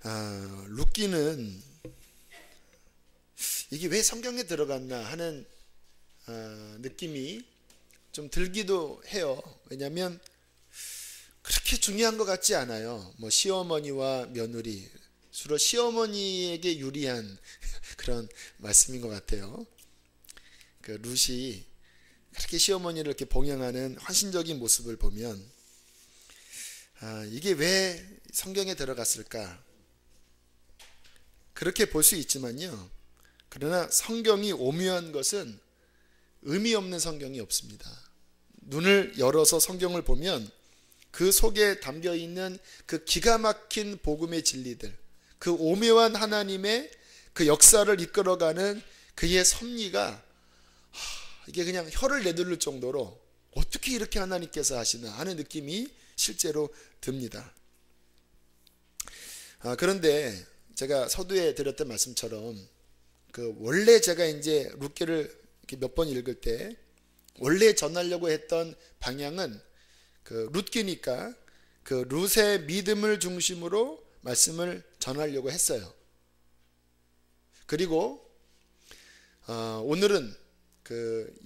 룻기는 이게 왜 성경에 들어갔나 하는 느낌이 좀 들기도 해요. 왜냐하면 그렇게 중요한 것 같지 않아요. 뭐 시어머니와 며느리, 주로 시어머니에게 유리한 그런 말씀인 것 같아요. 그 룻이 그렇게 시어머니를 이렇게 봉양하는 헌신적인 모습을 보면 이게 왜 성경에 들어갔을까? 그렇게 볼 수 있지만요. 그러나 성경이 오묘한 것은 의미 없는 성경이 없습니다. 눈을 열어서 성경을 보면 그 속에 담겨 있는 그 기가 막힌 복음의 진리들, 그 오묘한 하나님의 그 역사를 이끌어가는 그의 섭리가 이게 그냥 혀를 내두를 정도로 어떻게 이렇게 하나님께서 하시나 하는 느낌이 실제로 듭니다. 그런데 제가 서두에 드렸던 말씀처럼 원래 제가 이제 룻기를 몇 번 읽을 때 원래 전하려고 했던 방향은 룻기니까 룻의 믿음을 중심으로 말씀을 전하려고 했어요. 그리고 오늘은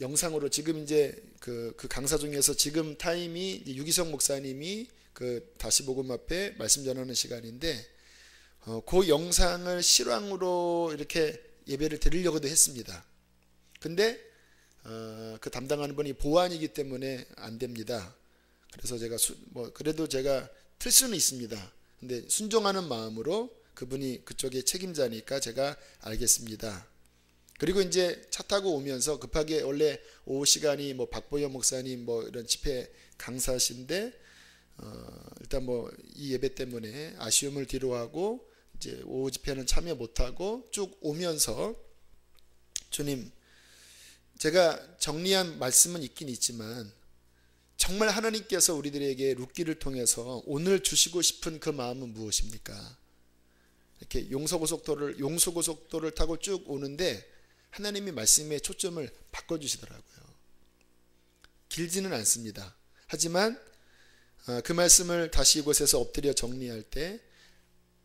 영상으로 지금 이제 그 강사 중에서 지금 타임이 유기성 목사님이 다시 복음 앞에 말씀 전하는 시간인데 그 영상을 실황으로 이렇게 예배를 드리려고도 했습니다. 근데 그 담당하는 분이 보안이기 때문에 안 됩니다. 그래서 제가 그래도 제가 틀 수는 있습니다. 근데 순종하는 마음으로 그분이 그쪽에 책임자니까 제가 알겠습니다. 그리고 이제 차 타고 오면서 급하게 원래 오후 시간이 박보현 목사님 이런 집회 강사신데 일단 이 예배 때문에 아쉬움을 뒤로하고 이제 오후 집회는 참여 못하고 쭉 오면서 주님, 제가 정리한 말씀은 있긴 있지만 정말 하나님께서 우리들에게 룻기를 통해서 오늘 주시고 싶은 그 마음은 무엇입니까? 이렇게 용서고속도를 타고 쭉 오는데 하나님이 말씀의 초점을 바꿔주시더라고요. 길지는 않습니다. 하지만 그 말씀을 다시 이곳에서 엎드려 정리할 때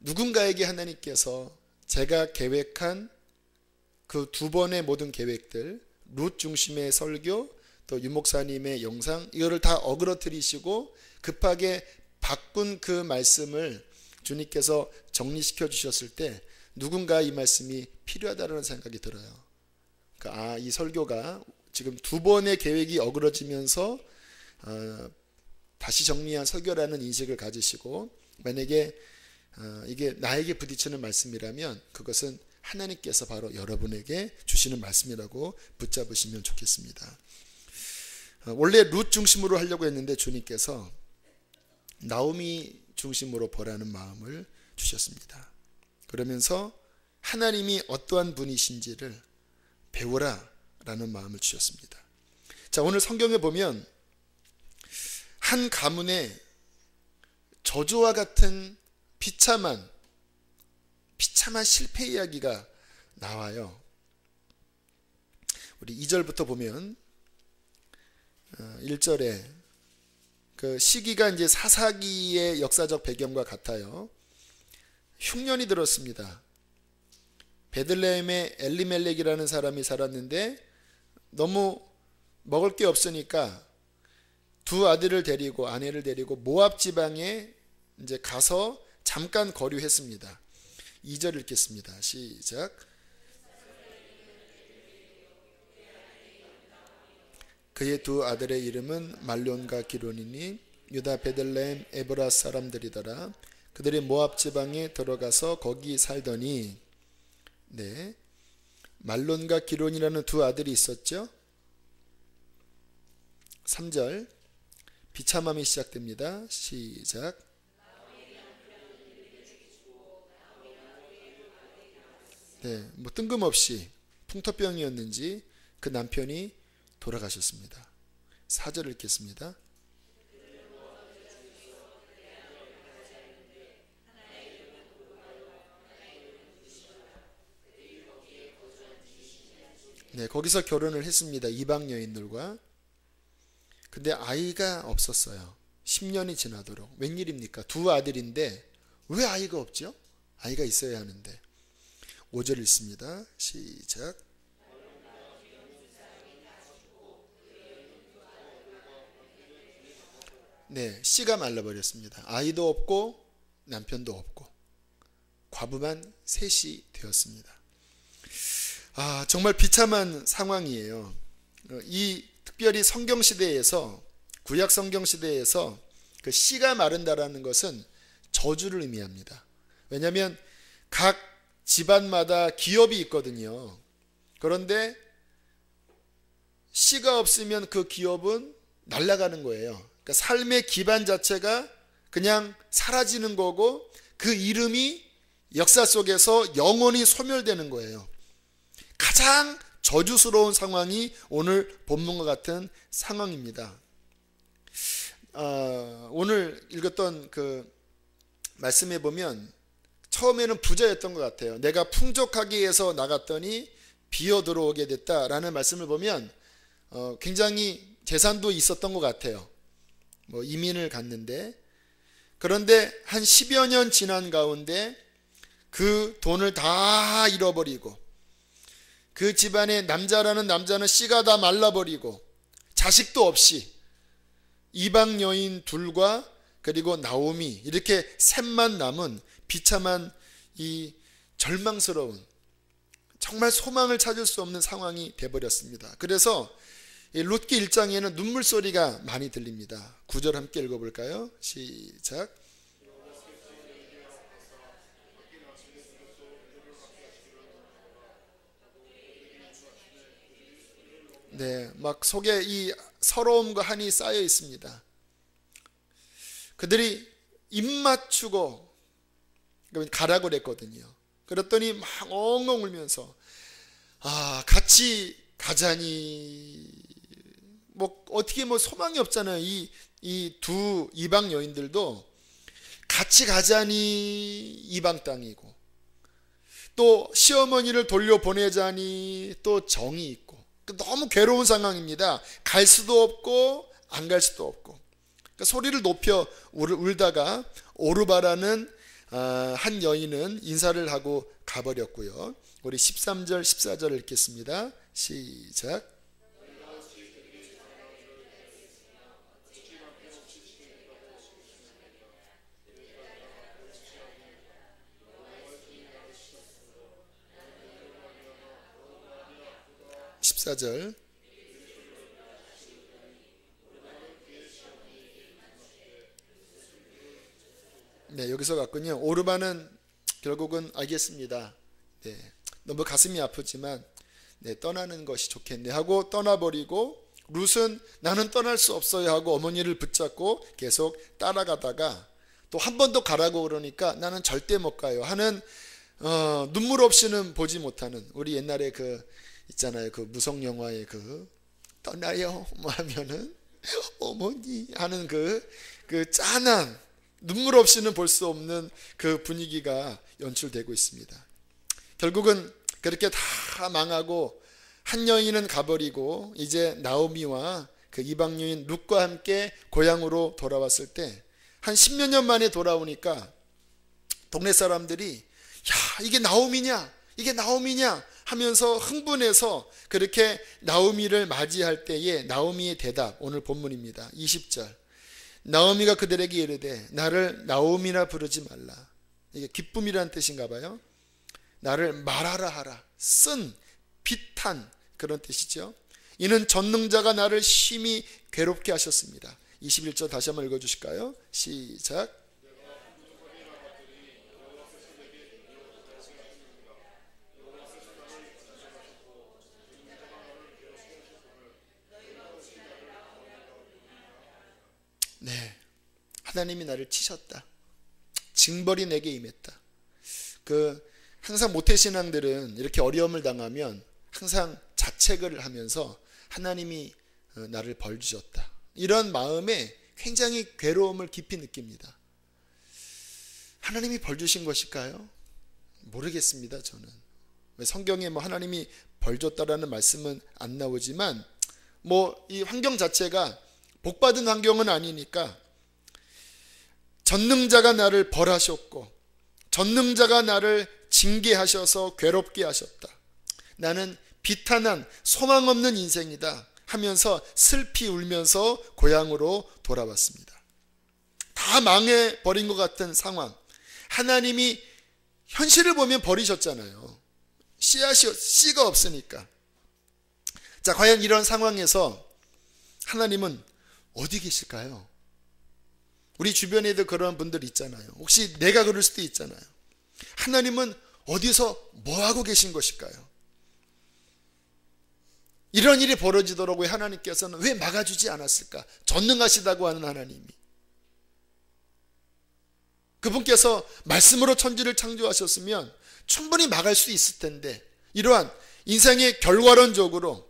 누군가에게 하나님께서 제가 계획한 그 두 번의 모든 계획들, 룻 중심의 설교, 또 유목사님의 영상, 이거를 다 어그러뜨리시고 급하게 바꾼 그 말씀을 주님께서 정리시켜 주셨을 때 누군가 이 말씀이 필요하다는 생각이 들어요. 이 설교가 지금 두 번의 계획이 어그러지면서 다시 정리한 설교라는 인식을 가지시고, 만약에 이게 나에게 부딪히는 말씀이라면 그것은 하나님께서 바로 여러분에게 주시는 말씀이라고 붙잡으시면 좋겠습니다. 원래 룻 중심으로 하려고 했는데 주님께서 나오미 중심으로 보라는 마음을 주셨습니다. 그러면서 하나님이 어떠한 분이신지를 배우라 라는 마음을 주셨습니다. 자, 오늘 성경에 보면 한 가문에 저주와 같은 비참한 실패 이야기가 나와요. 우리 2절부터 보면 1절에 그 시기가 이제 사사기의 역사적 배경과 같아요. 흉년이 들었습니다. 베들레헴에 엘리멜렉이라는 사람이 살았는데 너무 먹을 게 없으니까 두 아들을 데리고 아내를 데리고 모압 지방에 이제 가서 잠깐 거류했습니다. 2절 읽겠습니다. 시작. 그의 두 아들의 이름은 말론과 기론이니 유다 베들레헴 에브라 사람들이더라. 그들이 모압 지방에 들어가서 거기 살더니, 네, 말론과 기론이라는 두 아들이 있었죠. 3절 비참함이 시작됩니다. 시작. 네, 뜬금없이 풍토병이었는지 그 남편이 돌아가셨습니다. 4절 읽겠습니다. 네, 거기서 결혼을 했습니다. 이방 여인들과. 근데 아이가 없었어요. 10년이 지나도록. 웬일입니까? 두 아들인데 왜 아이가 없죠? 아이가 있어야 하는데. 5절 읽습니다. 시작. 네, 씨가 말라버렸습니다. 아이도 없고 남편도 없고 과부만 셋이 되었습니다. 정말 비참한 상황이에요. 특별히 성경시대에서, 구약 성경시대에서 그 씨가 마른다라는 것은 저주를 의미합니다. 왜냐하면 각 집안마다 기업이 있거든요. 그런데 씨가 없으면 그 기업은 날아가는 거예요. 그러니까 삶의 기반 자체가 그냥 사라지는 거고 그 이름이 역사 속에서 영원히 소멸되는 거예요. 가장 저주스러운 상황이 오늘 본문과 같은 상황입니다. 오늘 읽었던 그 말씀에 보면 처음에는 부자였던 것 같아요. 내가 풍족하기 위해서 나갔더니 비어 들어오게 됐다라는 말씀을 보면 굉장히 재산도 있었던 것 같아요. 이민을 갔는데, 그런데 한 10여 년 지난 가운데 그 돈을 다 잃어버리고 그 집안의 남자라는 남자는 씨가 다 말라버리고 자식도 없이 이방 여인 둘과 그리고 나오미 이렇게 셋만 남은 비참한 이 절망스러운, 정말 소망을 찾을 수 없는 상황이 되어버렸습니다. 그래서 룻기 1장에는 눈물 소리가 많이 들립니다. 9절 함께 읽어볼까요? 시작. 네, 막 속에 이 서러움과 한이 쌓여 있습니다. 그들이 입 맞추고 가라고 그랬거든요. 그랬더니 막 엉엉 울면서 같이 가자니 어떻게 소망이 없잖아요. 이 두 이방 여인들도 같이 가자니 이방 땅이고 또 시어머니를 돌려보내자니 또 정이 있고 너무 괴로운 상황입니다. 갈 수도 없고 안 갈 수도 없고 그러니까 소리를 높여 울다가 오르바라는 한 여인은 인사를 하고 가버렸고요. 우리 13절 14절 읽겠습니다. 시작. (14절) 네, 여기서 갔군요. 오르바는 결국은 알겠습니다. 네, 너무 가슴이 아프지만 떠나는 것이 좋겠네 하고 떠나버리고, 룻은 나는 떠날 수 없어요 하고 어머니를 붙잡고 계속 따라가다가 또 한 번 더 가라고 그러니까 나는 절대 못 가요 하는 눈물 없이는 보지 못하는, 우리 옛날에 있잖아요. 무성 영화에 떠나요 하면은 어머니 하는 그 짠한 눈물 없이는 볼 수 없는 그 분위기가 연출되고 있습니다. 결국은 그렇게 다 망하고 한 여인은 가버리고 이제 나오미와 그 이방 여인 룻과 함께 고향으로 돌아왔을 때 한 10몇 년 만에 돌아오니까 동네 사람들이 이게 나오미냐 이게 나오미냐 하면서 흥분해서 그렇게 나오미를 맞이할 때에 나오미의 대답, 오늘 본문입니다. 20절. 나오미가 그들에게 이르되 나를 나오미나 부르지 말라. 이게 기쁨이라는 뜻인가 봐요. 나를 말하라 하라. 쓴, 비탄 그런 뜻이죠. 이는 전능자가 나를 심히 괴롭게 하셨습니다. 21절 다시 한번 읽어주실까요? 시작. 네, 하나님이 나를 치셨다. 징벌이 내게 임했다. 항상 모태신앙들은 이렇게 어려움을 당하면 항상 자책을 하면서 하나님이 나를 벌 주셨다. 이런 마음에 굉장히 괴로움을 깊이 느낍니다. 하나님이 벌 주신 것일까요? 모르겠습니다. 저는 성경에 하나님이 벌 줬다라는 말씀은 안 나오지만 이 환경 자체가 복받은 환경은 아니니까 전능자가 나를 벌하셨고 전능자가 나를 징계하셔서 괴롭게 하셨다. 나는 비탄한 소망 없는 인생이다 하면서 슬피 울면서 고향으로 돌아왔습니다. 다 망해버린 것 같은 상황. 하나님이 현실을 보면 버리셨잖아요. 씨가 없으니까. 자, 과연 이런 상황에서 하나님은 어디 계실까요? 우리 주변에도 그런 분들 있잖아요. 혹시 내가 그럴 수도 있잖아요. 하나님은 어디서 뭐하고 계신 것일까요? 이런 일이 벌어지도록 왜 하나님께서는 왜 막아주지 않았을까? 전능하시다고 하는 하나님이. 그분께서 말씀으로 천지를 창조하셨으면 충분히 막을 수 있을 텐데, 이러한 인생의 결과론적으로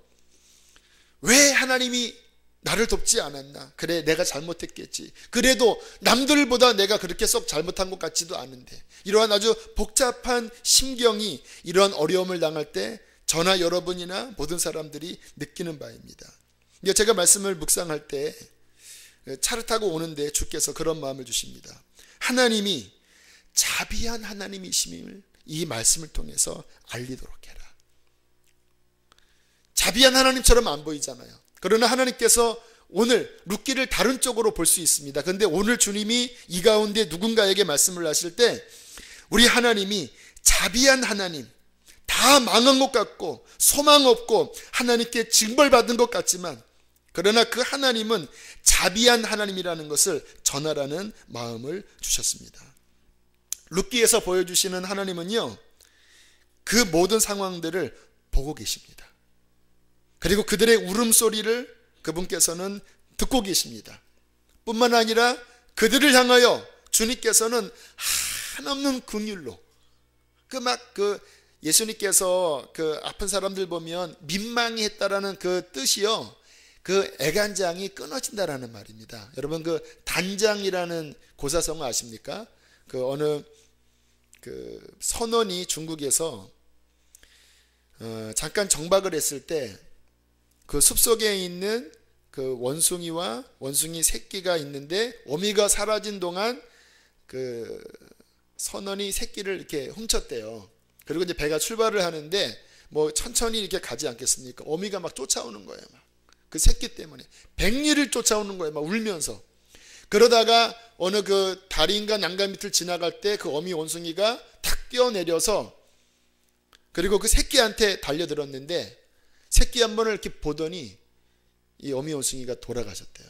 왜 하나님이 나를 돕지 않았나? 그래, 내가 잘못했겠지. 그래도 남들보다 내가 그렇게 썩 잘못한 것 같지도 않은데, 이러한 아주 복잡한 심경이 이러한 어려움을 당할 때 저나 여러분이나 모든 사람들이 느끼는 바입니다. 제가 말씀을 묵상할 때 차를 타고 오는데 주께서 그런 마음을 주십니다. 하나님이 자비한 하나님이심을 이 말씀을 통해서 알리도록 해라. 자비한 하나님처럼 안 보이잖아요. 그러나 하나님께서 오늘 룻기를 다른 쪽으로 볼 수 있습니다. 그런데 오늘 주님이 이 가운데 누군가에게 말씀을 하실 때 우리 하나님이 자비한 하나님, 다 망한 것 같고 소망 없고 하나님께 징벌받은 것 같지만, 그러나 그 하나님은 자비한 하나님이라는 것을 전하라는 마음을 주셨습니다. 룻기에서 보여주시는 하나님은요, 그 모든 상황들을 보고 계십니다. 그리고 그들의 울음소리를 그분께서는 듣고 계십니다. 뿐만 아니라 그들을 향하여 주님께서는 한없는 긍휼로, 예수님께서 그 아픈 사람들 보면 민망히 했다라는 그 뜻이요, 그 애간장이 끊어진다라는 말입니다. 여러분, 그 단장이라는 고사성어 아십니까? 그 어느 그 선원이 중국에서 잠깐 정박을 했을 때 그 숲속에 있는 그 원숭이와 원숭이 새끼가 있는데, 어미가 사라진 동안 그 선원이 새끼를 이렇게 훔쳤대요. 그리고 이제 배가 출발을 하는데 뭐 천천히 이렇게 가지 않겠습니까? 어미가 막 쫓아오는 거예요. 막 그 새끼 때문에 100리를 쫓아오는 거예요. 막 울면서. 그러다가 어느 그 다리인가 난간 밑을 지나갈 때 그 어미 원숭이가 탁 뛰어내려서 그리고 그 새끼한테 달려들었는데, 새끼 한 번을 이렇게 보더니 이 어미 원숭이가 돌아가셨대요.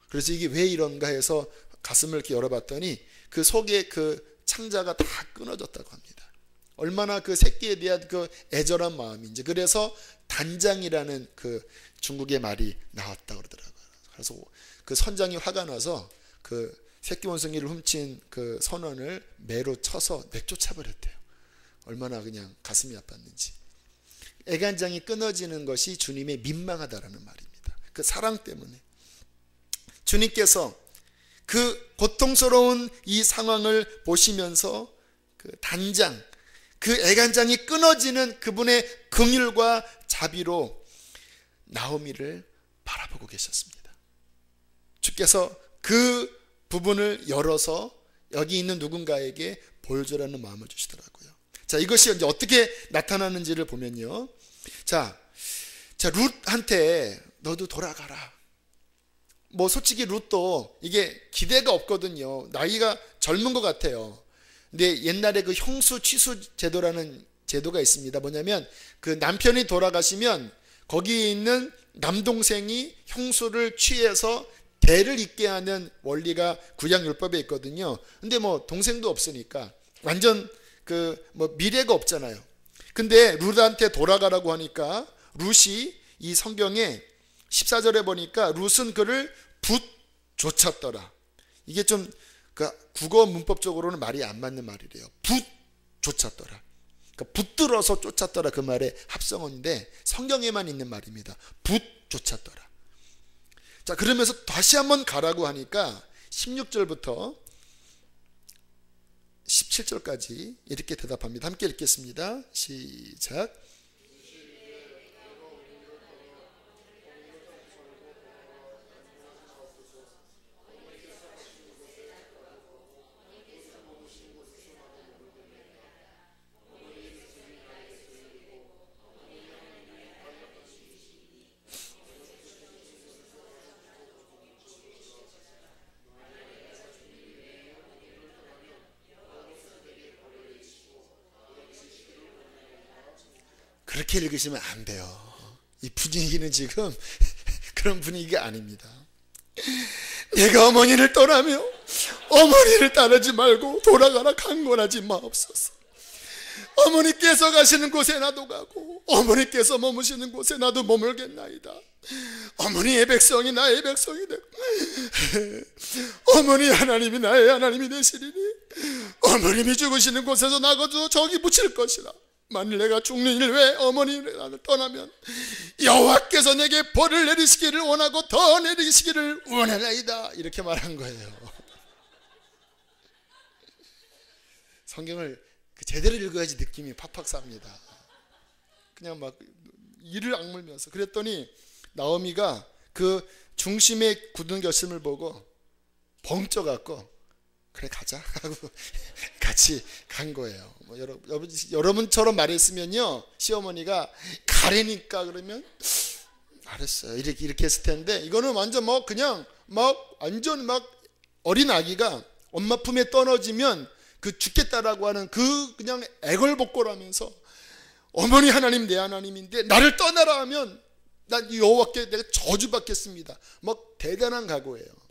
그래서 이게 왜 이런가 해서 가슴을 이렇게 열어봤더니 그 속에 그 창자가 다 끊어졌다고 합니다. 얼마나 그 새끼에 대한 그 애절한 마음인지. 그래서 단장이라는 그 중국의 말이 나왔다고 그러더라고요. 그래서 그 선장이 화가 나서 그 새끼 원숭이를 훔친 그 선원을 매로 쳐서 내쫓아버렸대요. 얼마나 그냥 가슴이 아팠는지. 애간장이 끊어지는 것이 주님의 민망하다라는 말입니다. 그 사랑 때문에. 주님께서 그 고통스러운 이 상황을 보시면서 그 단장, 그 애간장이 끊어지는 그분의 긍휼과 자비로 나오미를 바라보고 계셨습니다. 주께서 그 부분을 열어서 여기 있는 누군가에게 보여주라는 마음을 주시더라고요. 자, 이것이 이제 어떻게 나타나는지를 보면요. 자, 룻한테 너도 돌아가라. 뭐 솔직히 룻도 이게 기대가 없거든요. 나이가 젊은 것 같아요. 근데 옛날에 그 형수 취수 제도라는 제도가 있습니다. 뭐냐면 그 남편이 돌아가시면 거기에 있는 남동생이 형수를 취해서 대를 잇게 하는 원리가 구약율법에 있거든요. 근데 뭐 동생도 없으니까 완전 그 뭐 미래가 없잖아요. 근데 룻한테 돌아가라고 하니까 룻이 이 성경에 14절에 보니까 룻은 그를 붓 쫓았더라. 이게 좀 그 국어 문법적으로는 말이 안 맞는 말이래요. 붓 쫓았더라. 그러니까 붙들어서 쫓았더라, 그 말의 합성어인데 성경에만 있는 말입니다. 붓 쫓았더라. 자, 그러면서 다시 한번 가라고 하니까 16절부터 17절까지 이렇게 대답합니다. 함께 읽겠습니다. 시작. 그렇게 읽으시면 안 돼요. 이 분위기는 지금 그런 분위기가 아닙니다. 내가 어머니를 떠나며 어머니를 따르지 말고 돌아가라 강권하지 마옵소서. 어머니께서 가시는 곳에 나도 가고 어머니께서 머무시는 곳에 나도 머물겠나이다. 어머니의 백성이 나의 백성이 되고 어머니 하나님이 나의 하나님이 되시리니 어머님이 죽으시는 곳에서 나가도 저기 묻힐 것이라. 만일 내가 죽는 일 외에 어머니를 나를 떠나면 여호와께서 내게 벌을 내리시기를 원하고 더 내리시기를 원하나이다. 이렇게 말한 거예요. 성경을 제대로 읽어야지 느낌이 팍팍 삽니다. 그냥 막 이를 악물면서. 그랬더니 나오미가 그 중심에 굳은 결심을 보고 벙쪄갖고 그래 가자 하고 같이 간 거예요. 뭐 여러분처럼 말했으면요, 시어머니가 가래니까 그러면 알았어요 이렇게 했을 텐데, 이거는 완전 뭐 그냥 막 완전 막 어린 아기가 엄마 품에 떨어지면 그 죽겠다라고 하는 그 그냥 애걸복걸하면서 어머니 하나님 내 하나님인데 나를 떠나라 하면 난 여호와께 내가 저주받겠습니다. 막 대단한 각오예요.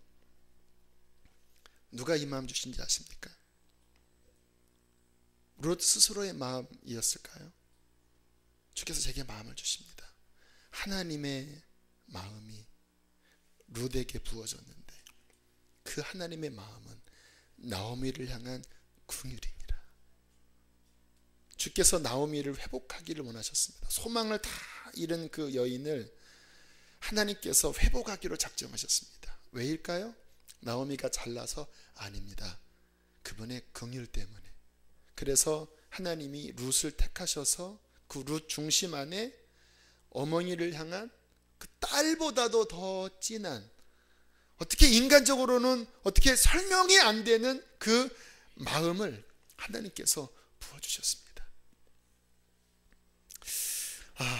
누가 이 마음 주신지 아십니까? 룻 스스로의 마음이었을까요? 주께서 제게 마음을 주십니다. 하나님의 마음이 룻에게 부어졌는데 그 하나님의 마음은 나오미를 향한 긍휼이니라. 주께서 나오미를 회복하기를 원하셨습니다. 소망을 다 잃은 그 여인을 하나님께서 회복하기로 작정하셨습니다. 왜일까요? 나오미가 잘나서? 아닙니다. 그분의 긍휼 때문에. 그래서 하나님이 룻을 택하셔서 그 룻 중심 안에 어머니를 향한 그 딸보다도 더 진한, 어떻게 인간적으로는 어떻게 설명이 안 되는 그 마음을 하나님께서 부어주셨습니다.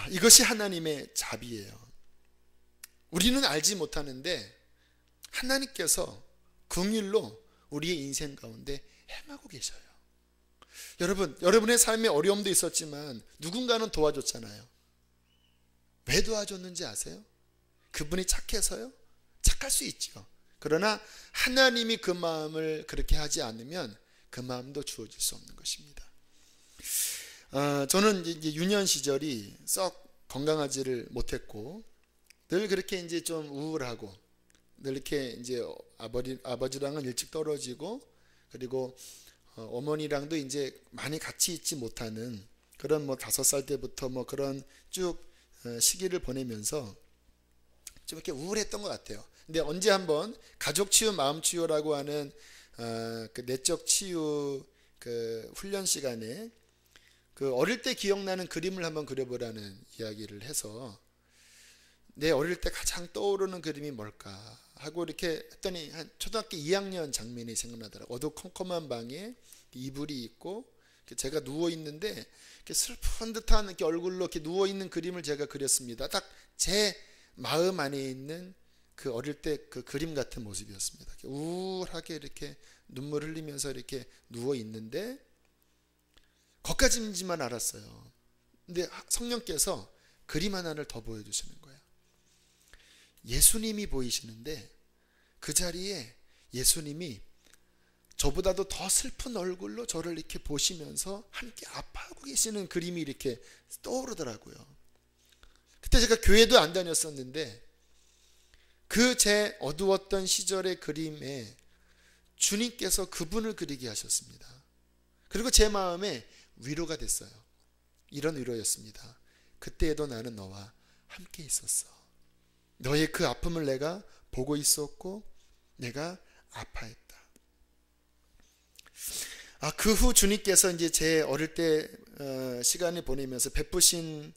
이것이 하나님의 자비예요. 우리는 알지 못하는데 하나님께서 긍휼로 우리의 인생 가운데 행하고 계셔요. 여러분의 삶에 어려움도 있었지만 누군가는 도와줬잖아요. 왜 도와줬는지 아세요? 그분이 착해서요? 착할 수 있죠. 그러나 하나님이 그 마음을 그렇게 하지 않으면 그 마음도 주어질 수 없는 것입니다. 저는 이제 유년 시절이 썩 건강하지를 못했고 늘 그렇게 이제 좀 우울하고 늘 이렇게 이제 아버지랑은 일찍 떨어지고 그리고 어머니랑도 이제 많이 같이 있지 못하는 그런 뭐 5살 때부터 뭐 그런 쭉 시기를 보내면서 좀 이렇게 우울했던 것 같아요. 근데 언제 한번 가족 치유 마음 치유라고 하는 그 내적 치유 그 훈련 시간에 그 어릴 때 기억나는 그림을 한번 그려보라는 이야기를 해서 내 어릴 때 가장 떠오르는 그림이 뭘까 하고 이렇게 했더니 한 초등학교 2학년 장면이 생각나더라고요. 어두컴컴한 방에 이불이 있고 제가 누워 있는데 이렇게 슬픈 듯한 이렇게 얼굴로 이렇게 누워 있는 그림을 제가 그렸습니다. 딱 제 마음 안에 있는 그 어릴 때 그 그림 같은 모습이었습니다. 이렇게 우울하게 이렇게 눈물 흘리면서 이렇게 누워 있는데 거기까지만 알았어요. 근데 성령께서 그림 하나를 더 보여주시는 거예요. 예수님이 보이시는데 그 자리에 예수님이 저보다도 더 슬픈 얼굴로 저를 이렇게 보시면서 함께 아파하고 계시는 그림이 이렇게 떠오르더라고요. 그때 제가 교회도 안 다녔었는데 그 제 어두웠던 시절의 그림에 주님께서 그분을 그리게 하셨습니다. 그리고 제 마음에 위로가 됐어요. 이런 위로였습니다. 그때에도 나는 너와 함께 있었어. 너의 그 아픔을 내가 보고 있었고 내가 아파했다. 그 후 주님께서 이제 제 어릴 때 시간을 보내면서 베푸신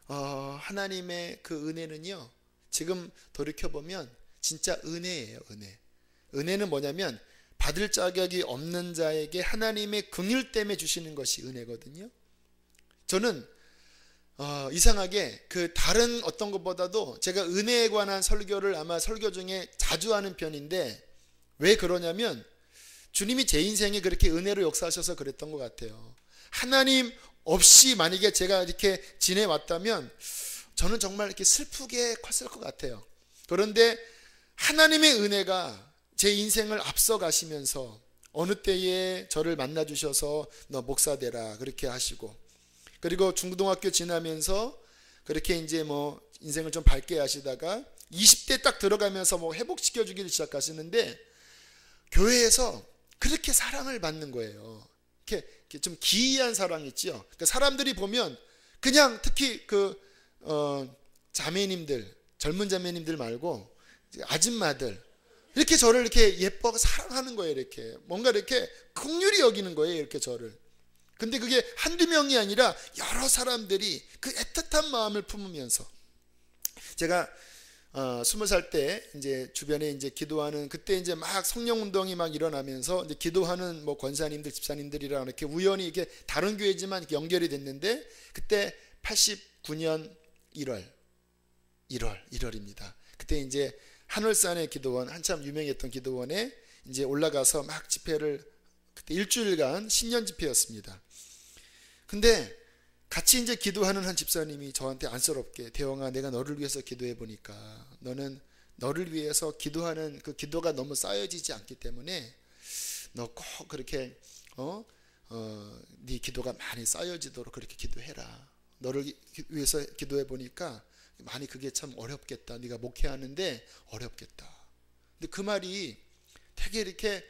하나님의 그 은혜는요, 지금 돌이켜보면 진짜 은혜예요. 은혜는 뭐냐면 받을 자격이 없는 자에게 하나님의 긍휼 때문에 주시는 것이 은혜거든요. 저는 이상하게 그 다른 어떤 것보다도 제가 은혜에 관한 설교를 아마 설교 중에 자주 하는 편인데 왜 그러냐면 주님이 제 인생에 그렇게 은혜로 역사하셔서 그랬던 것 같아요. 하나님 없이 만약에 제가 이렇게 지내왔다면 저는 정말 이렇게 슬프게 컸을 것 같아요. 그런데 하나님의 은혜가 제 인생을 앞서 가시면서 어느 때에 저를 만나 주셔서 너 목사 되라 그렇게 하시고, 그리고 중고등학교 지나면서 그렇게 이제 뭐 인생을 좀 밝게 하시다가 20대 딱 들어가면서 뭐 회복시켜 주기를 시작하시는데, 교회에서 그렇게 사랑을 받는 거예요. 이렇게 좀 기이한 사랑 있죠. 그러니까 사람들이 보면 그냥 특히 자매님들, 젊은 자매님들 말고 아줌마들 이렇게 저를 이렇게 예뻐 사랑하는 거예요. 이렇게 뭔가 이렇게 긍휼히 여기는 거예요. 이렇게 저를. 근데 그게 한두 명이 아니라 여러 사람들이 그 애틋한 마음을 품으면서, 제가 20살 때 이제 주변에 이제 기도하는, 그때 이제 막 성령 운동이 막 일어나면서 이제 기도하는 뭐 권사님들, 집사님들이랑 이렇게 우연히 이렇게 다른 교회지만 이렇게 연결이 됐는데, 그때 89년 1월입니다. 그때 이제 한월산의 기도원, 한참 유명했던 기도원에 이제 올라가서 막 집회를, 그때 일주일간 신년 집회였습니다. 근데 같이 이제 기도하는 한 집사님이 저한테 안쓰럽게, 대영아, 내가 너를 위해서 기도해 보니까 너는 너를 위해서 기도하는 그 기도가 너무 쌓여지지 않기 때문에 너 꼭 그렇게 네 기도가 많이 쌓여지도록 그렇게 기도해라. 너를 위해서 기도해 보니까 많이 그게 참 어렵겠다. 네가 목회하는데 어렵겠다. 근데 그 말이 되게 이렇게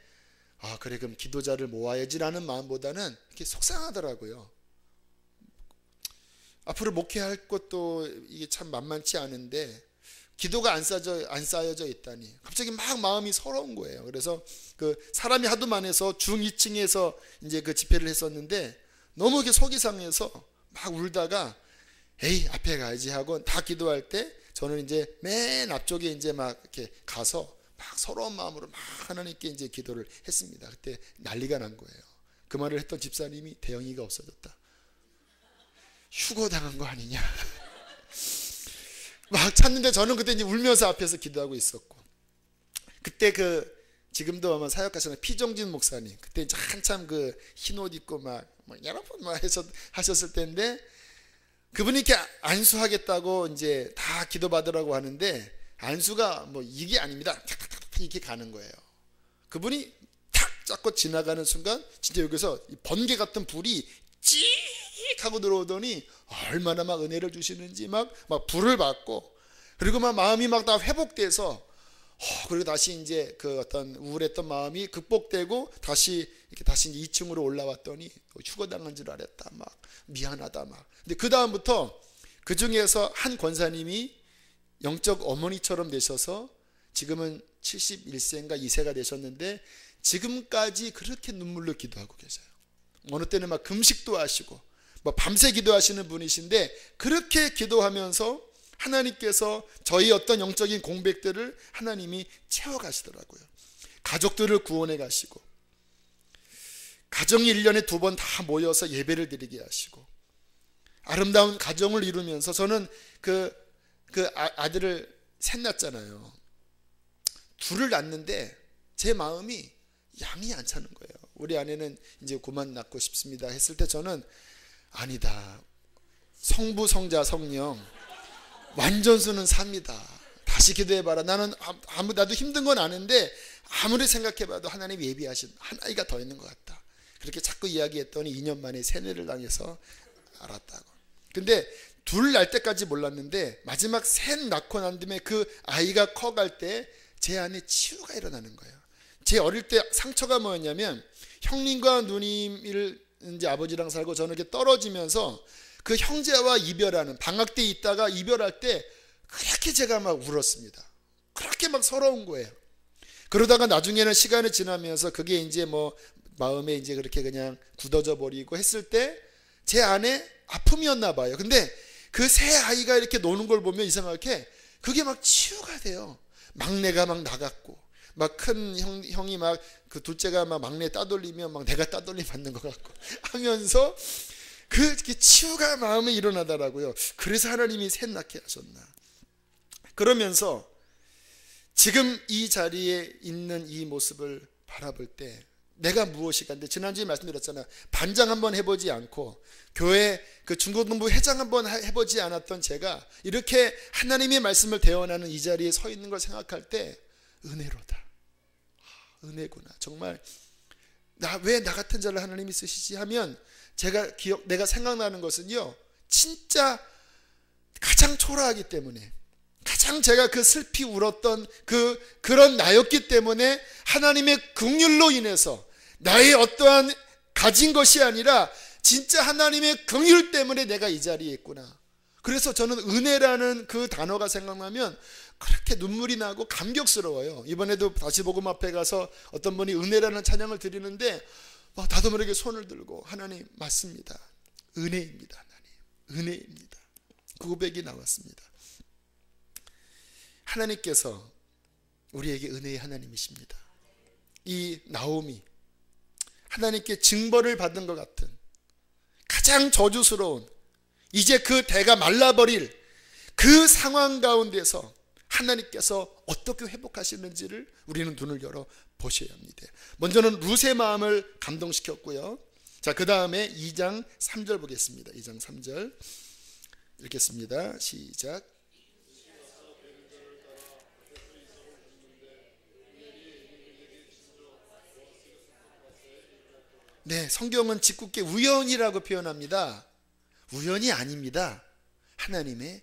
그래 그럼 기도자를 모아야지라는 마음보다는 이렇게 속상하더라고요. 앞으로 목회할 것도 이게 참 만만치 않은데 기도가 안 쌓여져 있다니 갑자기 막 마음이 서러운 거예요. 그래서 그 사람이 하도 많아서 중 2층에서 이제 그 집회를 했었는데 너무 이렇게 속이 상해서 막 울다가 에이 앞에 가야지 하고 다 기도할 때 저는 이제 맨 앞쪽에 이제 막 이렇게 가서 막 서러운 마음으로 막 하나님께 이제 기도를 했습니다. 그때 난리가 난 거예요. 그 말을 했던 집사님이 대영이가 없어졌다. 휴거당한 거 아니냐. 막 찾는데 저는 그때 이제 울면서 앞에서 기도하고 있었고, 그때 지금도 아마 사역하시는 피정진 목사님, 그때 이제 한참 흰 옷 입고 막 여러 번 하셨을 때인데, 그분이 이렇게 안수하겠다고 이제 다 기도받으라고 하는데 안수가 뭐 이게 아닙니다. 탁탁탁 이렇게 가는 거예요. 그분이 탁 잡고 지나가는 순간 진짜 여기서 번개 같은 불이 찌익 하고 들어오더니 얼마나 막 은혜를 주시는지 막 불을 받고, 그리고 막 마음이 막 다 회복돼서 그리고 다시 이제 그 어떤 우울했던 마음이 극복되고 다시 이제 2층으로 올라왔더니 휴거당한 줄 알았다, 막 미안하다 막. 근데 그 다음부터 그 중에서 한 권사님이 영적 어머니처럼 되셔서 지금은 71세인가 2세가 되셨는데 지금까지 그렇게 눈물로 기도하고 계세요. 어느 때는 막 금식도 하시고 뭐 밤새 기도하시는 분이신데, 그렇게 기도하면서 하나님께서 저희 어떤 영적인 공백들을 하나님이 채워가시더라고요. 가족들을 구원해 가시고, 가정이 1년에 2번 다 모여서 예배를 드리게 하시고, 아름다운 가정을 이루면서 저는 아들을 셋 낳았잖아요. 둘을 낳는데 제 마음이 양이 안 차는 거예요. 우리 아내는 이제 그만 낳고 싶습니다 했을 때 저는 아니다, 성부 성자 성령 완전수는 3이다, 다시 기도해봐라. 나도 힘든 건 아는데 아무리 생각해봐도 하나님 예비하신 한 아이가 더 있는 것 같다. 그렇게 자꾸 이야기했더니 2년 만에 세뇌를 당해서 알았다고. 근데 둘 날 때까지 몰랐는데 마지막 셋 낳고 난 다음에 그 아이가 커갈 때 제 안에 치유가 일어나는 거예요. 제 어릴 때 상처가 뭐였냐면, 형님과 누님을 이제 아버지랑 살고 저는 이렇게 떨어지면서 그 형제와 이별하는, 방학 때 있다가 이별할 때 그렇게 제가 막 울었습니다. 그렇게 막 서러운 거예요. 그러다가 나중에는 시간이 지나면서 그게 이제 뭐 마음에 이제 그렇게 그냥 굳어져 버리고 했을 때 제 안에 아픔이었나 봐요. 근데 그 새 아이가 이렇게 노는 걸 보면 이상하게 그게 막 치유가 돼요. 막내가 막 나갔고, 막 큰 형이 막 그 둘째가 막 막내 따돌리면 막 내가 따돌림 받는 것 같고 하면서 그렇게 치유가 마음에 일어나더라고요. 그래서 하나님이 셋 낳게 하셨나. 그러면서 지금 이 자리에 있는 이 모습을 바라볼 때 내가 무엇이가. 근데 지난주에 말씀드렸잖아. 반장 한번 해보지 않고 교회 그 중고등부 회장 한번 해보지 않았던 제가 이렇게 하나님의 말씀을 대언하는 이 자리에 서 있는 걸 생각할 때 은혜로다. 은혜구나. 정말 왜 나 같은 자를 하나님이 쓰시지 하면 내가 생각나는 것은요, 진짜 가장 초라하기 때문에, 가장 제가 그 슬피 울었던 그런 나였기 때문에 하나님의 긍휼로 인해서 나의 어떠한 가진 것이 아니라 진짜 하나님의 긍휼 때문에 내가 이 자리에 있구나. 그래서 저는 은혜라는 그 단어가 생각나면 그렇게 눈물이 나고 감격스러워요. 이번에도 다시 복음 앞에 가서 어떤 분이 은혜라는 찬양을 드리는데 나도 모르게 손을 들고 하나님 맞습니다. 은혜입니다. 하나님 은혜입니다. 그 고백이 나왔습니다. 하나님께서 우리에게 은혜의 하나님이십니다. 이 나오미 하나님께 징벌을 받은 것 같은 가장 저주스러운 이제 그 대가 말라버릴 그 상황 가운데서 하나님께서 어떻게 회복하시는지를 우리는 눈을 열어 보셔야 합니다. 먼저는 룻의 마음을 감동시켰고요. 자, 그 다음에 2장 3절 보겠습니다. 2장 3절 읽겠습니다. 시작. 네, 성경은 짓궂게 우연이라고 표현합니다. 우연이 아닙니다. 하나님의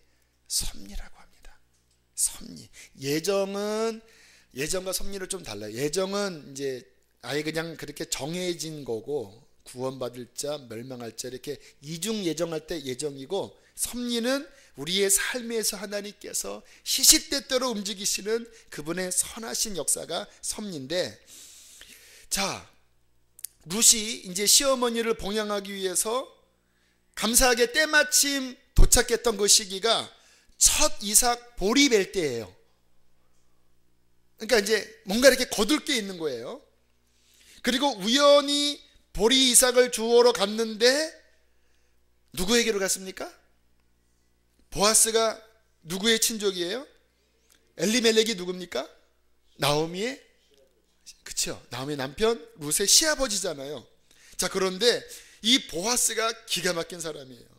섭리라고 합니다. 섭리. 예정과 섭리를 좀 달라요. 예정은 이제 아예 그냥 그렇게 정해진 거고, 구원받을 자, 멸망할 자 이렇게 이중 예정할 때 예정이고, 섭리는 우리의 삶에서 하나님께서 시시때때로 움직이시는 그분의 선하신 역사가 섭리인데, 자, 룻이 이제 시어머니를 봉양하기 위해서 감사하게 때마침 도착했던 그 시기가 첫 이삭 보리 뵐 때예요. 그러니까 이제 뭔가 이렇게 거둘 게 있는 거예요. 그리고 우연히 보리 이삭을 주우러 갔는데 누구에게로 갔습니까? 보아스가 누구의 친족이에요? 엘리멜렉이 누굽니까? 나오미의, 그렇죠, 나오미의 남편 룻의 시아버지잖아요. 자, 그런데 이 보아스가 기가 막힌 사람이에요.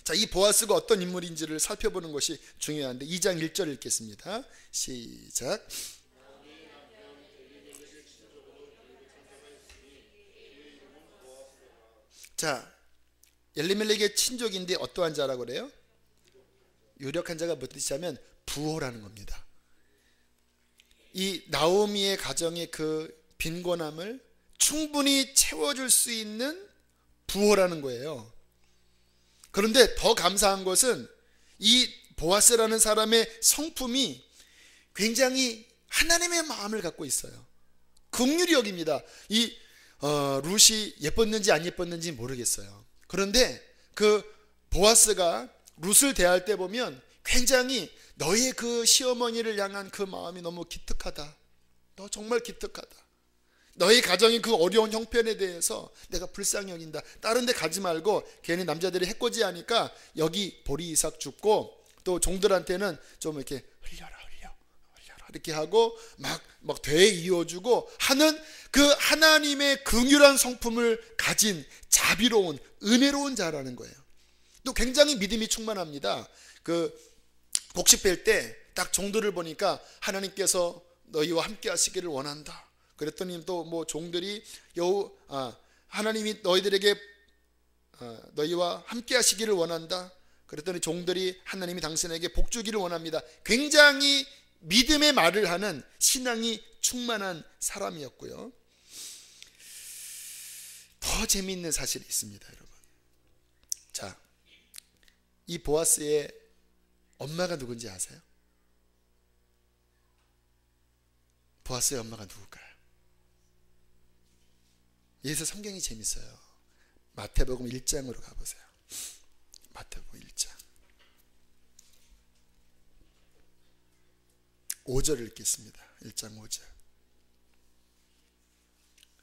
자, 이 보아스가 어떤 인물인지를 살펴보는 것이 중요한데 2장 1절 읽겠습니다. 시작. 자, 엘리멜렉의 친족인데 어떠한 자라고 그래요? 유력한 자가 무슨 뜻이냐면 부호라는 겁니다. 이 나오미의 가정의 그 빈곤함을 충분히 채워줄 수 있는 부호라는 거예요. 그런데 더 감사한 것은 이 보아스라는 사람의 성품이 굉장히 하나님의 마음을 갖고 있어요. 긍휼히 여깁니다. 이 룻이 예뻤는지 안 예뻤는지 모르겠어요. 그런데 그 보아스가 룻을 대할 때 보면 굉장히 너의 그 시어머니를 향한 그 마음이 너무 기특하다. 너 정말 기특하다. 너희 가정의 그 어려운 형편에 대해서 내가 불쌍히 여긴다. 다른 데 가지 말고 괜히 남자들이 해코지하니까 여기 보리 이삭 줍고 또 종들한테는 좀 이렇게 흘려라 이렇게 하고 막 되에 이어주고 하는 그 하나님의 긍휼한 성품을 가진 자비로운 은혜로운 자라는 거예요. 또 굉장히 믿음이 충만합니다. 그 곡식 뺄 때 딱 종들을 보니까 하나님께서 너희와 함께 하시기를 원한다. 그랬더니 또 뭐 종들이 하나님이 너희들에게 너희와 함께 하시기를 원한다. 그랬더니 종들이 하나님이 당신에게 복 주기를 원합니다. 굉장히 믿음의 말을 하는 신앙이 충만한 사람이었고요. 더 재미있는 사실이 있습니다, 여러분. 자, 이 보아스의 엄마가 누군지 아세요? 보아스의 엄마가 누굴까요? 여기서 성경이 재밌어요. 마태복음 1장으로 가보세요. 마태복음 1장 5절 읽겠습니다. 1장 5절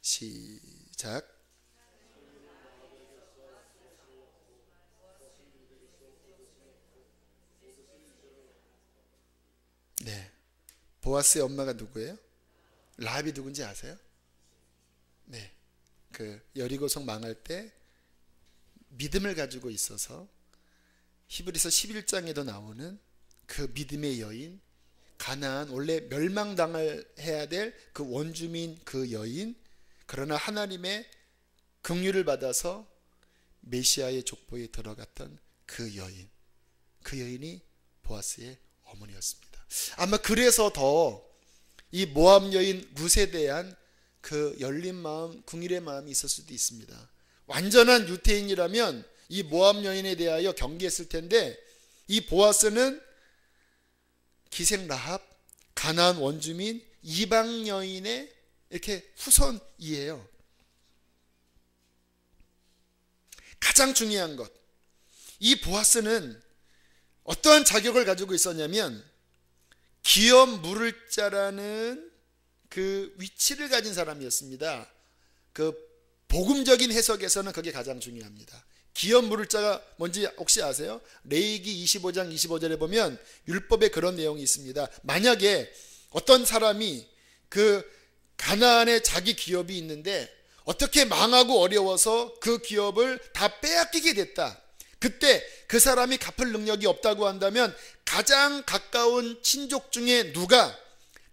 시작. 네, 보아스의 엄마가 누구예요? 라합이 누군지 아세요? 네, 그 여리고성 망할 때 믿음을 가지고 있어서 히브리서 11장에도 나오는 그 믿음의 여인, 가나안, 원래 멸망당을 해야 될 그 원주민 그 여인, 그러나 하나님의 긍휼을 받아서 메시아의 족보에 들어갔던 그 여인, 그 여인이 보아스의 어머니였습니다. 아마 그래서 더 이 모압 여인 룻에 대한 그 열린 마음, 긍휼의 마음이 있을 수도 있습니다. 완전한 유태인이라면 이 모압 여인에 대하여 경계했을 텐데, 이 보아스는 기생 라합, 가나안 원주민, 이방 여인의 이렇게 후손이에요. 가장 중요한 것, 이 보아스는 어떠한 자격을 가지고 있었냐면 기업 물을 자라는 그 위치를 가진 사람이었습니다. 그 복음적인 해석에서는 그게 가장 중요합니다. 기업 물을 자가 뭔지 혹시 아세요? 레위기 25장 25절에 보면 율법에 그런 내용이 있습니다. 만약에 어떤 사람이 그 가나안에 자기 기업이 있는데 어떻게 망하고 어려워서 그 기업을 다 빼앗기게 됐다. 그때 그 사람이 갚을 능력이 없다고 한다면 가장 가까운 친족 중에 누가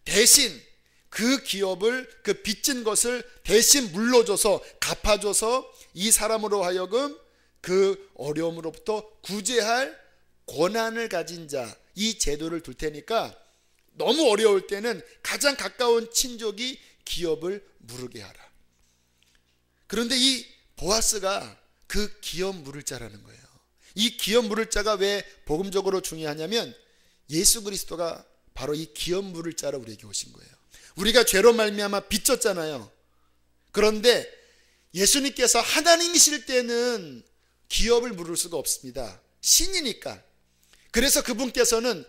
대신 그 기업을, 그 빚진 것을 대신 물러줘서 갚아줘서 이 사람으로 하여금 그 어려움으로부터 구제할 권한을 가진 자, 이 제도를 둘 테니까 너무 어려울 때는 가장 가까운 친족이 기업을 물게 하라. 그런데 이 보아스가 그 기업 물을 자라는 거예요. 이 기업 물을 자가 왜 복음적으로 중요하냐면 예수 그리스도가 바로 이 기업 물을 자로 우리에게 오신 거예요. 우리가 죄로 말미암아 빚졌잖아요. 그런데 예수님께서 하나님이실 때는 기업을 물을 수가 없습니다. 신이니까. 그래서 그분께서는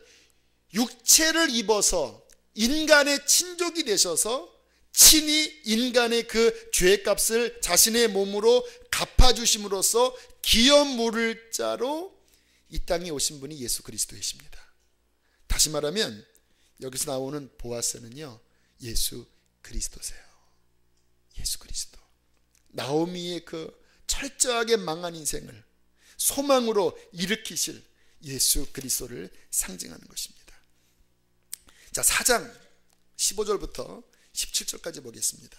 육체를 입어서 인간의 친족이 되셔서 친히 인간의 그 죄값을 자신의 몸으로 갚아주심으로써 기업 물을 자로 이 땅에 오신 분이 예수 그리스도이십니다. 다시 말하면 여기서 나오는 보아스는요, 예수 그리스도세요. 예수 그리스도. 나오미의 그 철저하게 망한 인생을 소망으로 일으키실 예수 그리스도를 상징하는 것입니다. 자, 4장 15절부터 17절까지 보겠습니다.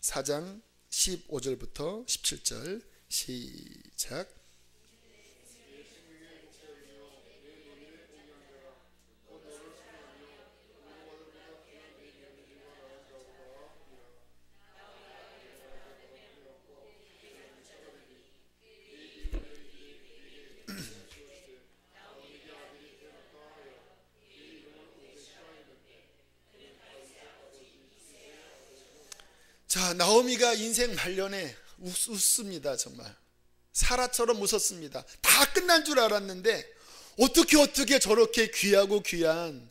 4장 15절부터 17절 시작. 자, 나오미가 인생 말년에 웃습니다. 정말 사라처럼 웃었습니다. 다 끝난 줄 알았는데 어떻게 저렇게 귀하고 귀한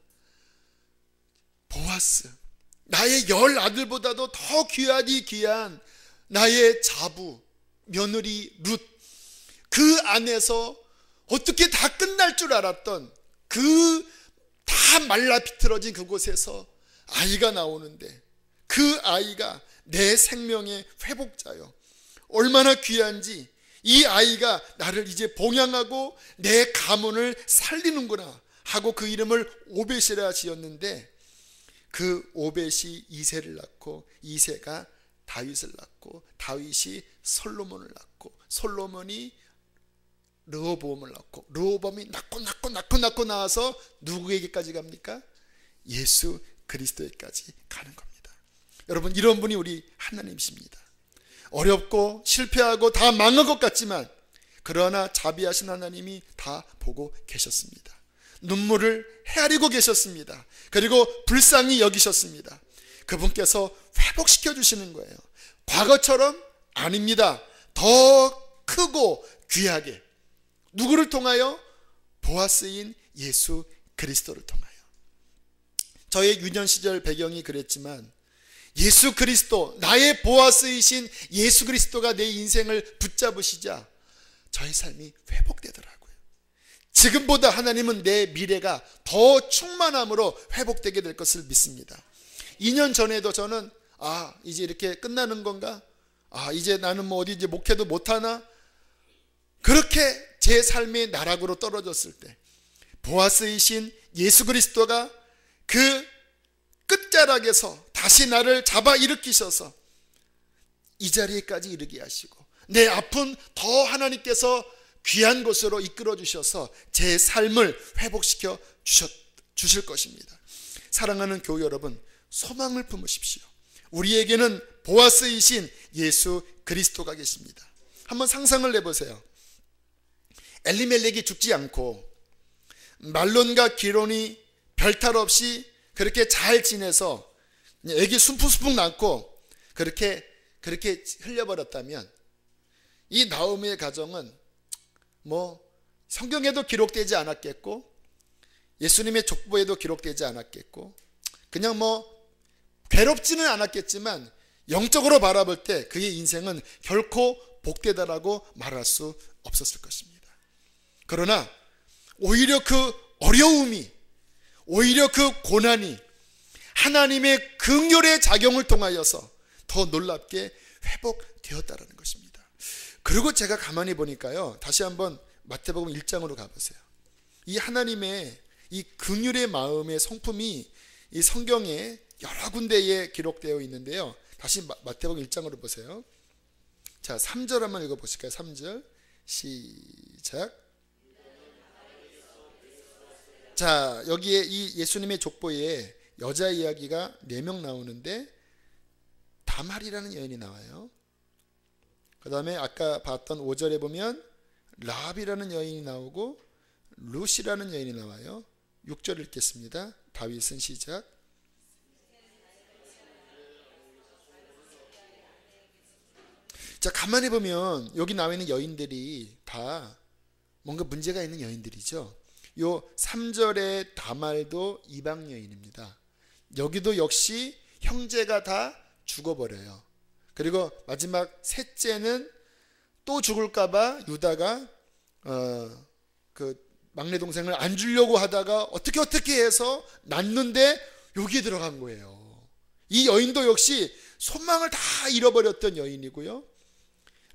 보아스, 나의 10아들보다도 더 귀하디 귀한 나의 자부 며느리 룻, 그 안에서 어떻게 다 끝날 줄 알았던 그 다 말라 비틀어진 그곳에서 아이가 나오는데 그 아이가 내 생명의 회복자요, 얼마나 귀한지, 이 아이가 나를 이제 봉양하고 내 가문을 살리는구나 하고 그 이름을 오벳이라 지었는데, 그 오벳이 이새를 낳고 이새가 다윗을 낳고 다윗이 솔로몬을 낳고 솔로몬이 르호보암을 낳고 르호보암이 낳고 나와서 누구에게까지 갑니까? 예수 그리스도에까지 가는 겁니다. 여러분, 이런 분이 우리 하나님이십니다. 어렵고 실패하고 다 망한 것 같지만 그러나 자비하신 하나님이 다 보고 계셨습니다. 눈물을 헤아리고 계셨습니다. 그리고 불쌍히 여기셨습니다. 그분께서 회복시켜 주시는 거예요. 과거처럼 아닙니다. 더 크고 귀하게. 누구를 통하여? 보아스인 예수 그리스도를 통하여. 저의 유년 시절 배경이 그랬지만 예수 그리스도, 나의 보아스이신 예수 그리스도가 내 인생을 붙잡으시자 저의 삶이 회복되더라고요. 지금보다 하나님은 내 미래가 더 충만함으로 회복되게 될 것을 믿습니다. 2년 전에도 저는 아, 이제 이렇게 끝나는 건가? 아, 이제 나는 뭐 어디 이제 목회도 못하나? 그렇게 제 삶의 나락으로 떨어졌을 때 보아스이신 예수 그리스도가 그 끝자락에서 다시 나를 잡아 일으키셔서 이 자리에까지 이르게 하시고 내 앞은 더 하나님께서 귀한 곳으로 이끌어 주셔서 제 삶을 회복시켜 주실 것입니다. 사랑하는 교회 여러분, 소망을 품으십시오. 우리에게는 보아스이신 예수 그리스도가 계십니다. 한번 상상을 해보세요. 엘리멜렉이 죽지 않고 말론과 기론이 별탈 없이 그렇게 잘 지내서 애기 숨풍숨풍 낳고 그렇게 흘려버렸다면 이 나오미의 가정은 뭐 성경에도 기록되지 않았겠고 예수님의 족보에도 기록되지 않았겠고 그냥 뭐 괴롭지는 않았겠지만 영적으로 바라볼 때 그의 인생은 결코 복되다라고 말할 수 없었을 것입니다. 그러나 오히려 그 어려움이, 오히려 그 고난이 하나님의 긍휼의 작용을 통하여서 더 놀랍게 회복되었다라는 것입니다. 그리고 제가 가만히 보니까요, 다시 한번 마태복음 1장으로 가보세요. 이 하나님의 이 긍휼의 마음의 성품이 이 성경에 여러 군데에 기록되어 있는데요. 다시 마태복음 1장으로 보세요. 자, 3절 한번 읽어보실까요? 3절 시작. 자, 여기에 이 예수님의 족보에 여자 이야기가 4명 나오는데 다말이라는 여인이 나와요. 그 다음에 아까 봤던 5절에 보면 라합이라는 여인이 나오고 룻이라는 여인이 나와요. 6절 읽겠습니다. 다윗은 시작. 자, 가만히 보면 여기 나와 있는 여인들이 다 뭔가 문제가 있는 여인들이죠. 요 3절의 다말도 이방 여인입니다. 여기도 역시 형제가 다 죽어버려요. 그리고 마지막 셋째는 또 죽을까봐 유다가 그 막내 동생을 안 주려고 하다가 어떻게 해서 낳는데 여기에 들어간 거예요. 이 여인도 역시 소망을 다 잃어버렸던 여인이고요.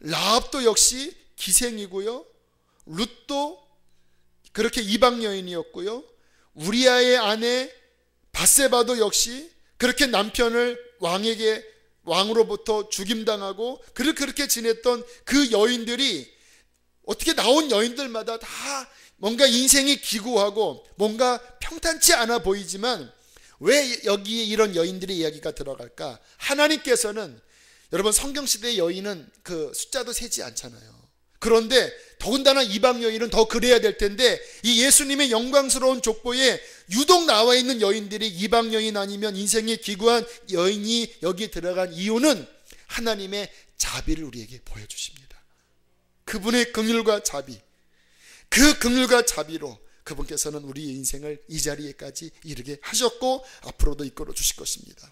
라합도 역시 기생이고요. 룻도 그렇게 이방 여인이었고요. 우리아의 아내 바세바도 역시 그렇게 남편을 왕으로부터 죽임당하고 그렇게 지냈던 그 여인들이 어떻게 나온 여인들마다 다 뭔가 인생이 기구하고 뭔가 평탄치 않아 보이지만 왜 여기에 이런 여인들의 이야기가 들어갈까? 하나님께서는 여러분 성경시대의 여인은 그 숫자도 세지 않잖아요. 그런데 더군다나 이방 여인은 더 그래야 될 텐데 이 예수님의 영광스러운 족보에 유독 나와 있는 여인들이 이방 여인 아니면 인생에 기구한 여인이 여기에 들어간 이유는 하나님의 자비를 우리에게 보여주십니다. 그분의 긍휼과 자비, 그 긍휼과 자비로 그분께서는 우리의 인생을 이 자리에까지 이르게 하셨고 앞으로도 이끌어 주실 것입니다.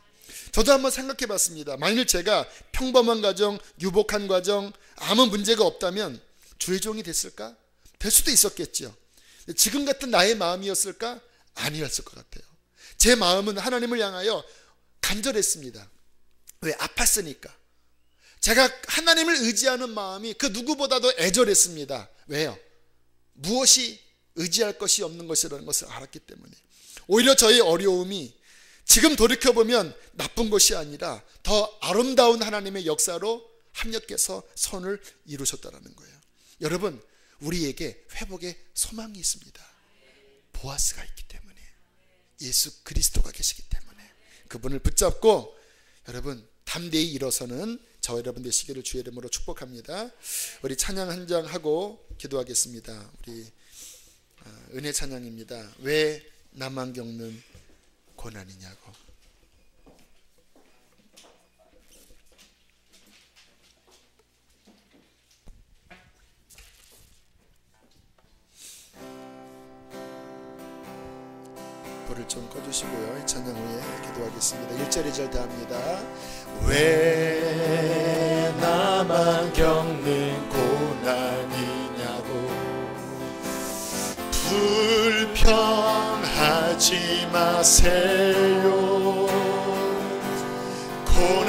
저도 한번 생각해 봤습니다. 만일 제가 평범한 가정, 유복한 가정, 아무 문제가 없다면 주의 종이 됐을까? 될 수도 있었겠죠. 지금 같은 나의 마음이었을까? 아니었을 것 같아요. 제 마음은 하나님을 향하여 간절했습니다. 왜? 아팠으니까. 제가 하나님을 의지하는 마음이 그 누구보다도 애절했습니다. 왜요? 무엇이 의지할 것이 없는 것이라는 것을 알았기 때문에. 오히려 저의 어려움이 지금 돌이켜보면 나쁜 것이 아니라 더 아름다운 하나님의 역사로 합력해서 선을 이루셨다는 거예요. 여러분, 우리에게 회복의 소망이 있습니다. 보아스가 있기 때문에, 예수 그리스도가 계시기 때문에 그분을 붙잡고 여러분 담대히 일어서는 저와 여러분 되시기를 주의 이름으로 축복합니다. 우리 찬양 한 장 하고 기도하겠습니다. 우리 은혜 찬양입니다. 왜 나만 겪는 고난이냐고. 불을 좀 꺼주시고요. 이 찬양 후에 기도하겠습니다. 1절 2절 다 합니다. 왜 나만 겪는 고난이냐고 불평하지 마세요. 고난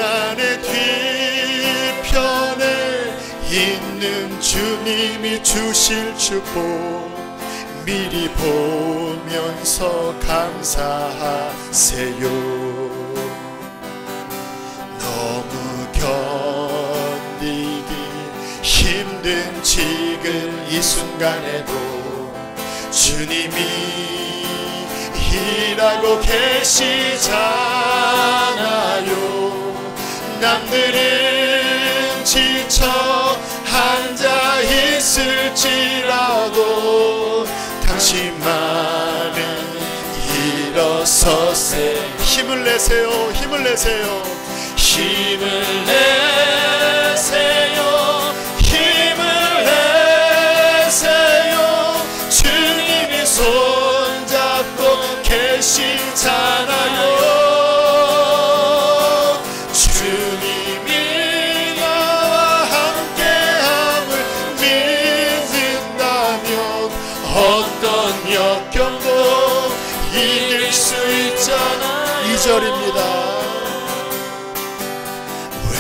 있는 주님이 주실 축복 미리 보면서 감사하세요. 너무 견디기 힘든 지금 이 순간에도 주님이 일하고 계시잖아요. 남들은 지쳐 앉아 있을지라도 당신만은 일어서세. 힘을 내세요. 힘을 내세요. 힘을 내세요. 힘을 내세요. 주님이 손잡고 계시잖아요. 주님이 나와 함께함을 믿는다면 어떤 역경도 이길 수 있잖아. 2절입니다. 왜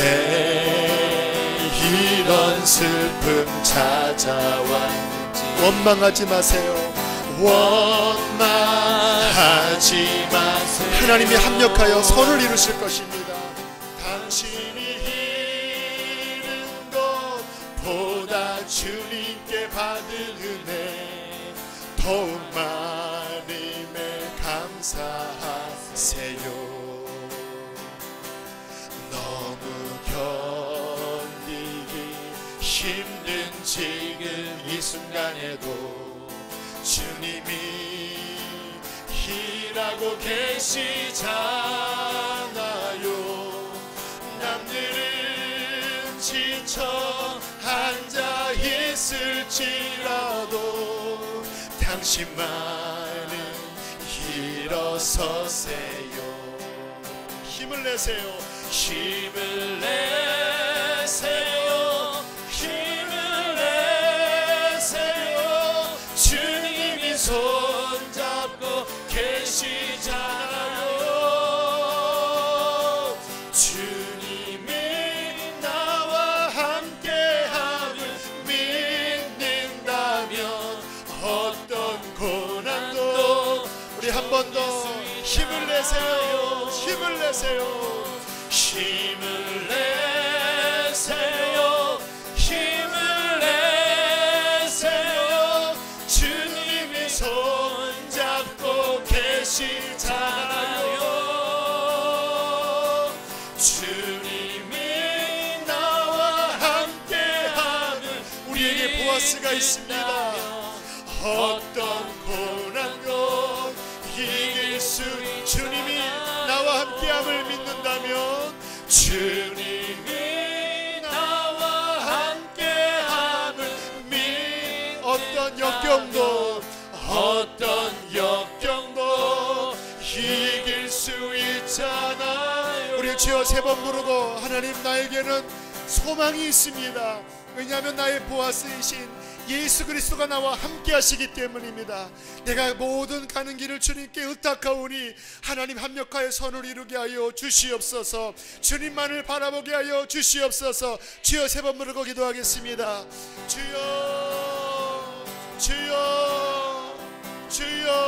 이런 슬픔 찾아왔는지 원망하지 마세요. 원망하지 마세요. 하나님이 합력하여 선을 이루실 것입니다. 당신이 이룬 것보다 주님께 받은 은혜 더욱 많음에 감사하세요. 너무 견디기 힘든 지금 이 순간에도 주님이 일하고 계시잖아요. 남들은 지쳐 앉아 있을지라도 당신만은 일어서세요. 힘을 내세요. 힘을 내세요. 힘을 내세요. 주님이 손잡고 계시잖아요. 주님이 나와 함께함을 믿는다면 어떤 고난도 우리 한 번 더 힘을 내세요. 힘을 내세요. 힘을 내세요. 힘을 내세요. 주님이 손잡고 계시잖아요. 주님이 나와 함께하는 우리에게 보아스가 있습니다. 어떤 고난도 이길 수 주님이 나와 함께함을 믿는다면 주님이 나와 함께함을 어떤 역경도 이길 수 있잖아요. 우리 주여 세 번 부르고 하나님 나에게는 소망이 있습니다. 왜냐하면 나의 보아스이신 예수 그리스도가 나와 함께 하시기 때문입니다. 내가 모든 가는 길을 주님께 의탁하오니 하나님 합력하여 선을 이루게 하여 주시옵소서. 주님만을 바라보게 하여 주시옵소서. 주여 세 번 부르고 기도하겠습니다. 주여 주여 주여